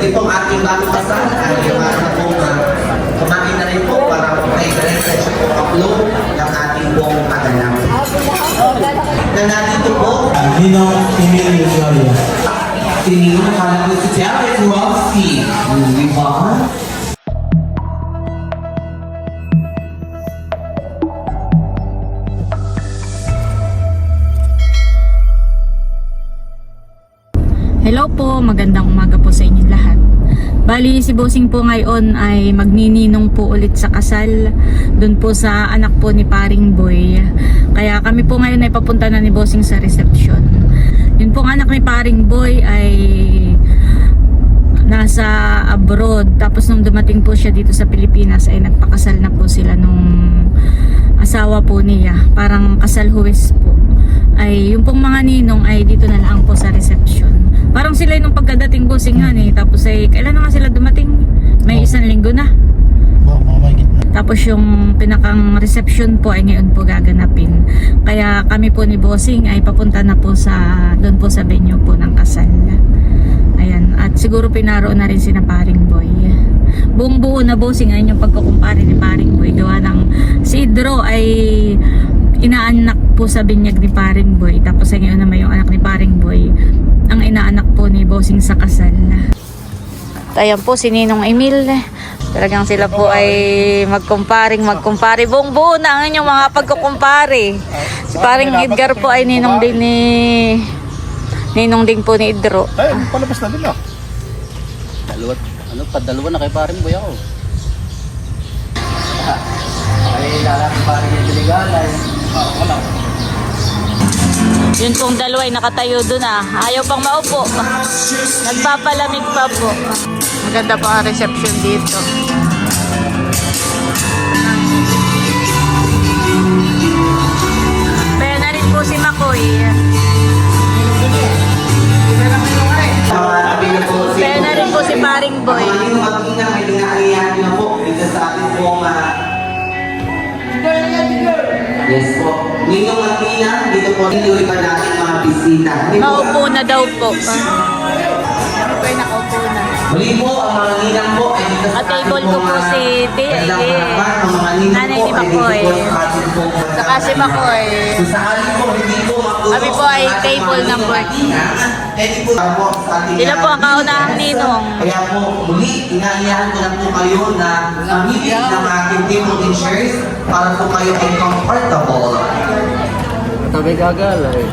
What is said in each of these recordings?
itong ating bagong kasal ay na pong kumain na rin po para may direct siya po upload ng ating buong paganaw. Na nandito po, Ninong Emilio Gloria. sinigong nakala po si Jared Roxy. Di ba? Hello po, magandang umaga po sa inyong lahat. Bali, si Bossing po ngayon ay magnininong po ulit sa kasal doon po sa anak po ni Paring Boy. Kaya kami po ngayon ay papunta na ni Bossing sa reception. Yun pong anak ni Paring Boy ay nasa abroad. Tapos nung dumating po siya dito sa Pilipinas ay nagpakasal na po sila nung asawa po niya. Parang kasal huwes po. Ay yung pong mga ninong ay dito na lang po sa reception. Parang sila nung pagkadating Bosingan eh. Tapos ay kailan na nga sila dumating? May isang linggo na. Tapos yung pinakang reception po ay ngayon po gaganapin. Kaya kami po ni Bossing ay papunta na po sa doon po sa venue po ng kasal. Ayan, at siguro pinaroon na rin si na Paring Boy. Buong buo na Bossing ay yung pagkukumpare ni Paring Boy. Gawa ng si Idro ay inaanak po sa binyag ni Paring Boy. Tapos ay ngayon naman yung anak ni Paring Boy ang inaanak po ni Bossing sa kasal. At ayan po si Ninong Emil. Talagang sila po ay magkumpare. Buong buo na ang inyong mga pagkukumpare. Si Paring Edgar po ay ninong din ni Ninong din po ni Idro. Ay, palabas na din ah. Dalawa na kay Paring Boy ako. Ay lalaki Paring Edgar. Wala. Yun pong dalawa ay nakatayo doon ah. Ayaw pang maupo. Nagpapalamig pa po. Maganda pa ang reception dito. Kaya na rin po si Makoy. Kaya na rin po si Paring Boy. Ang mag-inang ay inaalihan na po dito sa ating pong yes po. Ninong mag-inang, dito po tinuloy pa natin mga bisita. Naupo na daw po. Kami po ay nakaupo na. Muli po, ang mga ninang po ay dito sa At ating table ko po si kanilang harapan. Ang mga ninang Nanay po ni ay dito Makoy. po sa ating pong Saka si Makoy. Kung sakali po, hindi po matulog Kami po ay ang ating table mga number ninang, pwede po po sa ating Sila po ang kaunahang ninong. Kaya po, muli, inaayahan ko lang po kayo na mamili ng ating table and chairs para po kayo ay comfortable. Sabi gagal eh.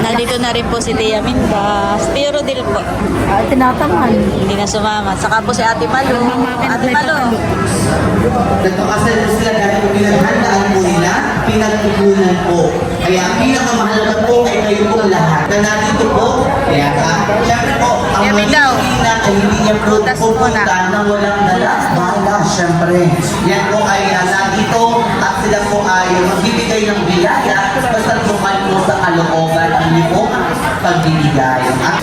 Nandito na rin po si Tia Minda. Si Tia Rodel po. Tinatamad. Hindi na sumama. Saka po si Ate Malo. Ate Malo. Nagpakasal po sila dahil po pinaghandaan po nila, pinagpupunan po. Kaya ang pinakamahalaga po ay kayo po lahat. Na nandito po, kaya syempre po, ang Yummy daw. na ay hindi niya po Prutas pupunta muna. ng walang dala. Bahala, syempre. Yan po ay nandito at sila po ay magbibigay ng biyaya basta tumal po sa kalooban ang iyong pagbibigay. At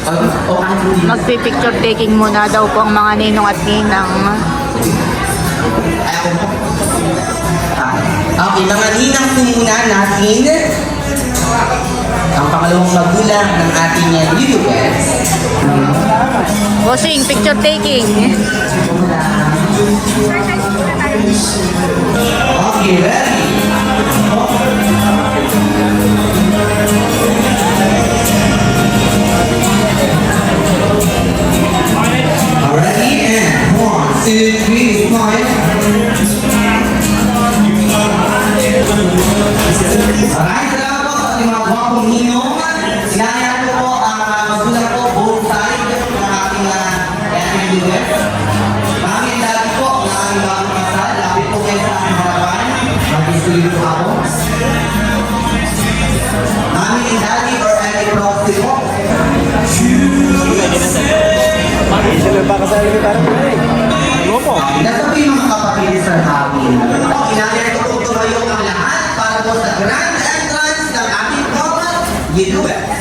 Magpipicture taking muna daw po ang mga ninong at ninang. Okay, mga ninang po muna natin ang pangalawang magulang ng ating newlyweds. Bossing, picture taking. Okay, ready? Alright, and 1, 2, 3, smile. Alright, salamat po sa ating mga gwapong ninong. Sinayang ko po ang magulang po, both side ng ating newlyweds. Mami, dati po, ang aming mga kasal, lapit po kayo sa aking harapan. Mag-isulit po ako. Mami and daddy or any proxy po. Sila pa kasali ni Paring Boy. Ano po? Nasa po yung mga kapatid sa amin. Inayang ko po tumayo ang lahat para po sa grand entrance ng ating couple, Newlyweds.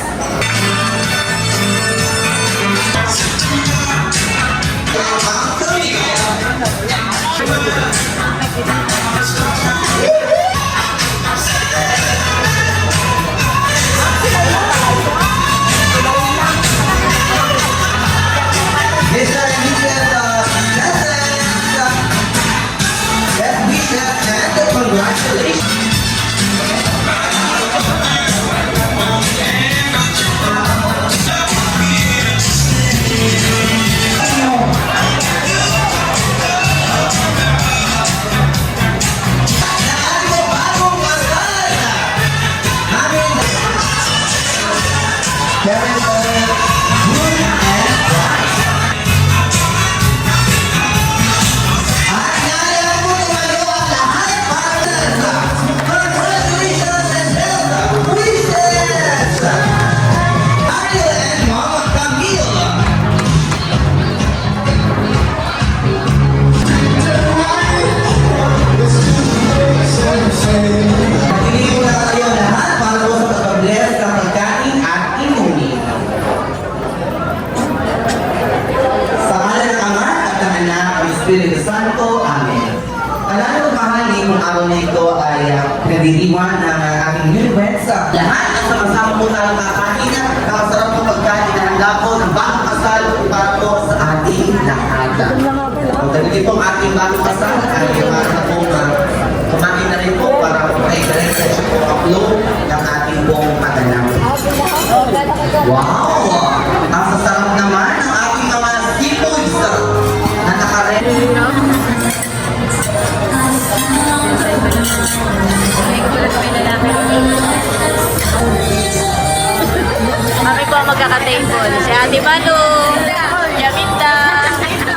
Lahat ang sama-sama po tayo kakain. Nakasarap po pagkain na handa po ng bagong kasal para po sa ating lahat. Ang ganito pong ating bagong kasal ay na po kumain na rin po para may diretso po ang flow ng ating buong paganaw. Wow! Ang sasarap naman ng ating mga seafoods na nakaready. Kami po ang magkaka-table. Si Ate Manu, Yaminda,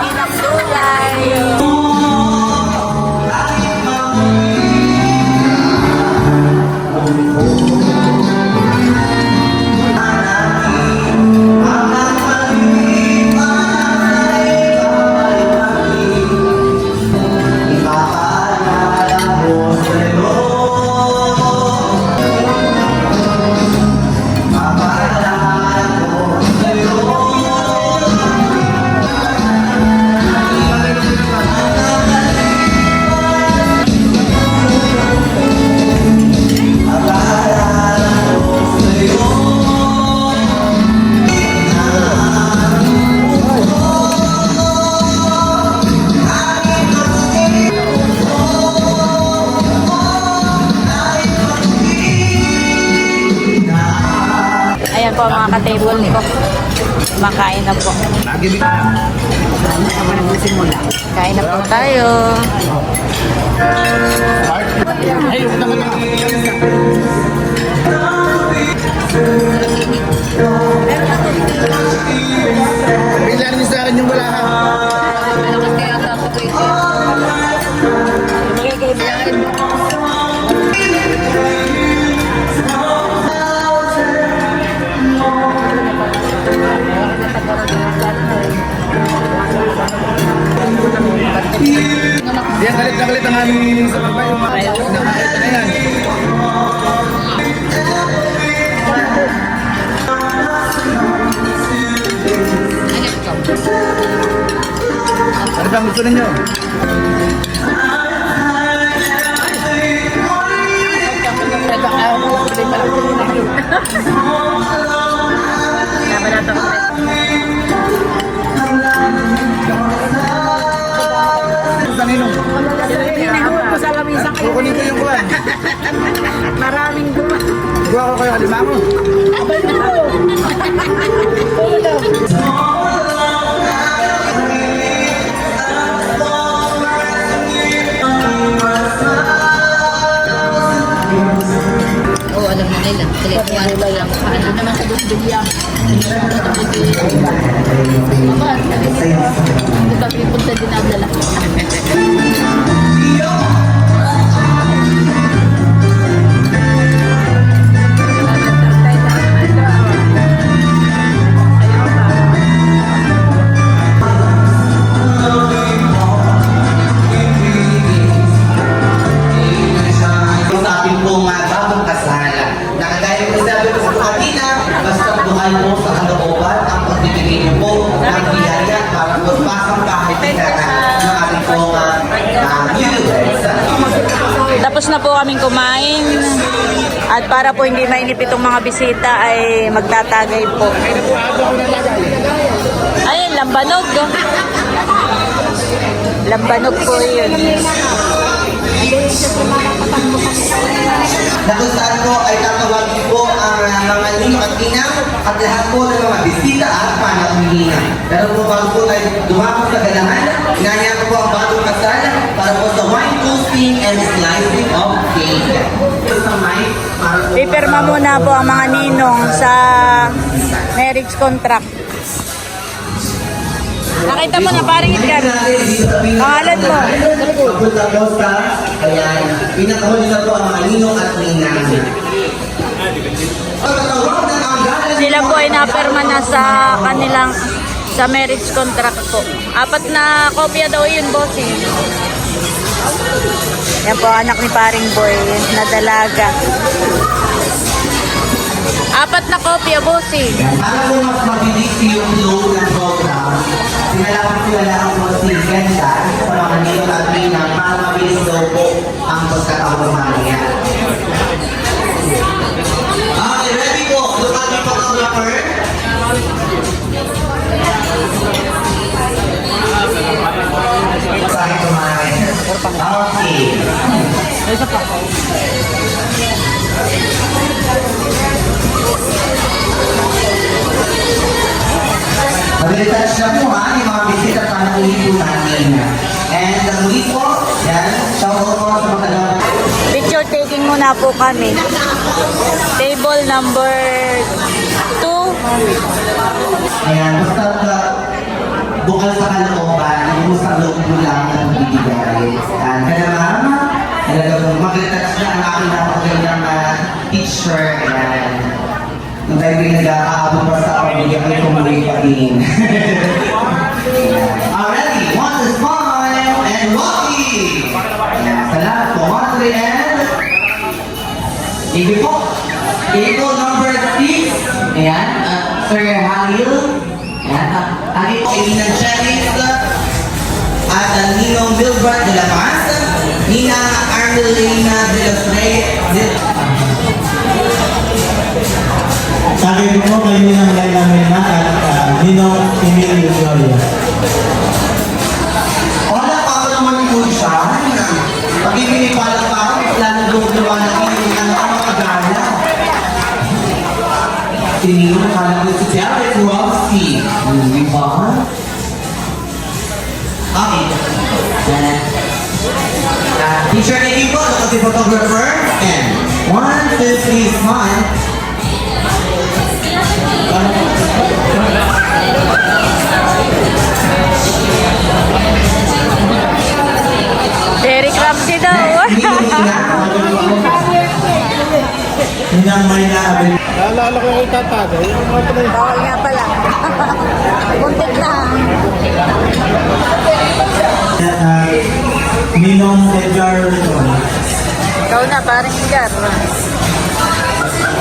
Ninang Dulay. Ayan po mga ka-table ko. Makain na po. Kain na po tayo. Bilang niyo sa akin yung wala ka. Yan, galit na galit ang aming sa pagbayo. Nakakita na yan. Ano bang gusto ninyo? Gusto ninyo? Kukunin ko yung kuwan. Maraming gumawa. Kuha ko kayo lima mo. Oo, alam na nila. Telepuan ko lang. Paano naman sa Dugdugya? Hindi pa pipunta din ang dala. Sa ating pong bagong kasal. Nakagaya ko sabi ko sa kanina, basta buhay mo sa kalooban ang pagbibigay mo po ng biyaya para magpasang kahit ng ating pong newlyweds. Tapos na po kaming kumain. At para po hindi mainip itong mga bisita ay magtatagay po. Ayun, lambanog. Lambanog po yun. Na kung saan po ay tatawagin po ang mga ninong at ninang at lahat po ng mga bisita at panahihina. Pero po bago po tayo dumako sa ganahan, inanya ko po ang bagong kasal para po sa wine toasting and slicing of cake. Sa mic, para po Pipirma muna po ang mga ninong sa marriage contract. Nakita mo na paring Edgar. Pangalan mo. Papunta po sa, ayan, pinakahuli na po ang mga ninong at ninang. Sila po ay napirma na sa kanilang sa marriage contract po. 4 na kopya daw yun, bossing. Yan po anak ni paring boy na dalaga. 4 na kopya, bossing. Para po mas mabilis yung flow ng program, sinalapit-sila ang po si Ganda sa mga ninong at ninang para mabilis daw po ang pagkatawag mamaya. photographer. Basahin ko mga okay. Mag-retouch na po ha, yung mga bisita pa na ulit po natin. And muli po, yan, shout out po sa mga taga. Picture taking muna po kami. Table number 2. Ayan, basta bukal sa kalooban, yung sa loob mo lang ang bibigay. Yan, kaya ma'am, mag-retouch na ang aking napakagandang picture. Ayan. Nung tayo rin nag-aabot pa sa pamilya, may tumuloy pa din. Already, one to smile and Rocky! Ayan, salamat po. 1, 3, and... Thank you po. Table number 6. Ayan, Sir Halil. Ayan, lagi po kay Nina Cheris at Ninong Wilbert de la Paz, Nina Armelina de los Reyes. Sabi ko po kay Ninang Laila Mena at Ninong Emilio Gloria. Wala pa ako naman yung siya. Pag-ibigay pa lang pa ako, lalo doon na yung makagala. Tinigil ka lang si Derek Rossi. Di ba? Okay. Teacher taking po, look at the photographer. And 1, 2, 3, smile. Eric Ramsey daw. Ninang Mayna Abel. Naalala ko yung tatagay. Yung mga pala yun. Bawal nga pala. Buntik lang. Ninong Edgar Riton. Ikaw na, parang Edgar.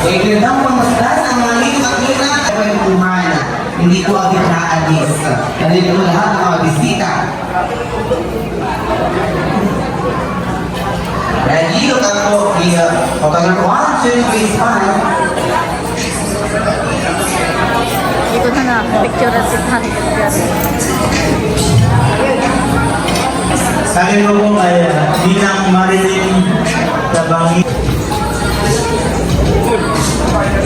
Gandang pamasdan ang mga lito at luna ay pagkuhan. Hindi ko agad naalis. Dahil ko lahat ng mga bisita. Ready? Look ako. Photographer 1, 2, 3, smile. Dito na na, picture at si Edgar. Sabi mo po kay Ninang Marilyn Tabangi.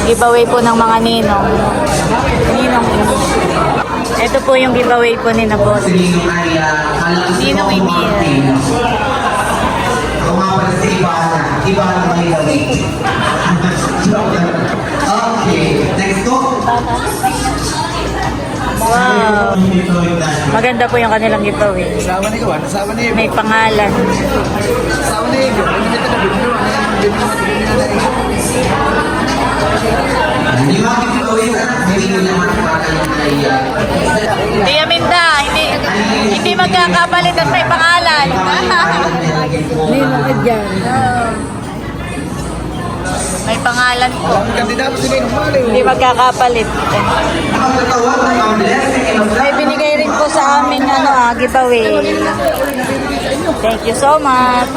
Giveaway po ng mga ninong. Ninong. Ito po yung giveaway po ni na boss. Sino ay kalakas Ninong ko Emil. Martin. Ako nga pala si Ibana. Ibana may gawi. Okay. Next go. Wow. Maganda po yung kanilang giveaway. Sawa ni Gawan, sawa ni May pangalan. Sawa ni Gawan, hindi ka na bibiro. Hindi mo ako gawin na. Hindi mo naman para yung Hindi Aminda, hindi magkakapalit at may pangalan. May pangalan po. Kandidato si Ninong Mali. Hindi magkakapalit. Nakakatawag ng mga blessing and May binigay rin po sa amin giveaway. Thank you so much.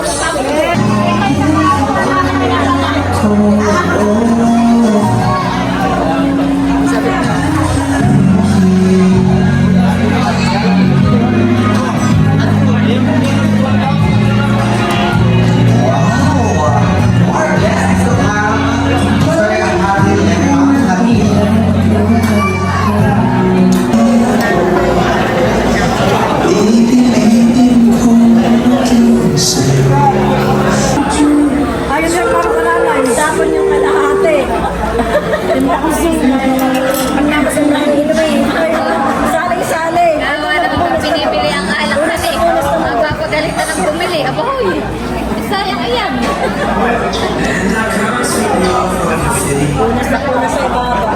Ayun lang parang kalalay. Dapat yung kalahati. Tinta ko siya. Ang nabas ng nahihilaway. Salay-salay. Awa na pag binibili ang alak na eh. Magpapagalit na ng bumili. Aboy. Sayang ayan. Punas na punas sa ibaba.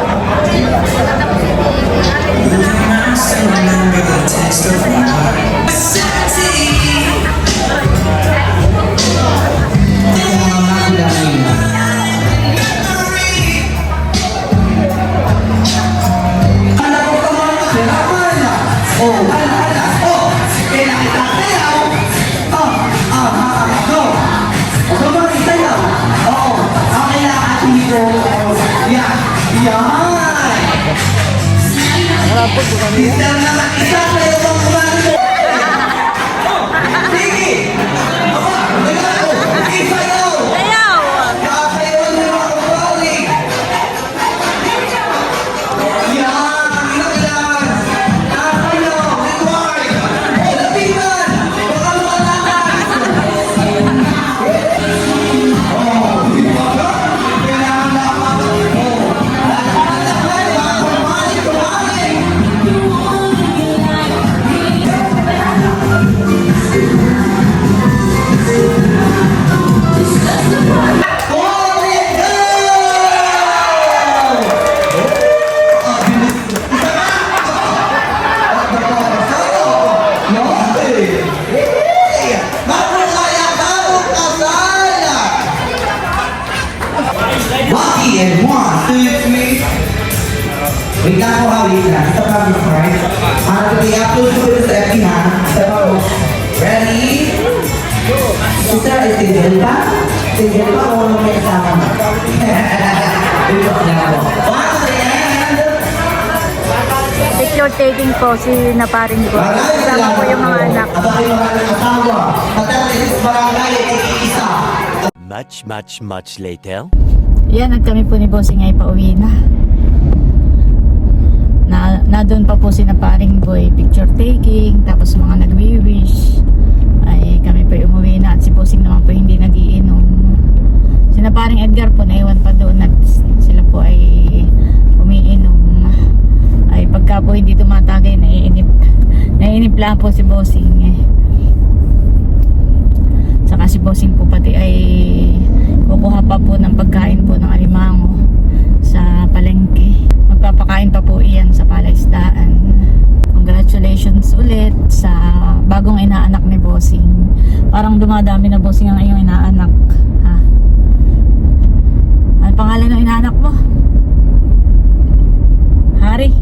Yan! Sister naman isa, kayo bang kumano? Sige! Aba, nagano! Isayaw! Ayaw! Kasayaw niyo ako balik! Yan! Ilan! Kasayaw! Edward! Lapitan! Baka makalakas! Oh, di ba? Kailangan na ako. Oh, Lucky and 1, 2, 3. Wait lang po ha, wait lang. Step up your friend. Ano ko kaya po sa FB ha? Step up po. Ready? Sister, ay single pa? Single pa o ano may kasama mo? Ito na po. 1 to the end. Picture taking po si Naparing Boy. Kasama po yung mga anak. Abang yung mga asawa. Pagkatapos sa barangay, isa. Much later. Yan, at kami po ni Bossing ay pauwi na. Na doon pa po si Naparing Boy picture taking, tapos mga nagwi-wish. Ay kami po umuwi na at si Bossing naman po hindi nagiinom. Si Naparing Edgar po naiwan pa doon at sila po ay umiinom. Ay pagka po hindi tumatagay, naiinip lang po si Bossing saka si Bossing po pati ay kukuha pa po ng pagkain po ng alimango sa palengke. Magpapakain pa po iyan sa palaisdaan. Congratulations ulit sa bagong inaanak ni Bossing. Parang dumadami na, Bossing, ang iyong inaanak. Ha? Ano pangalan ng inaanak mo? Hari?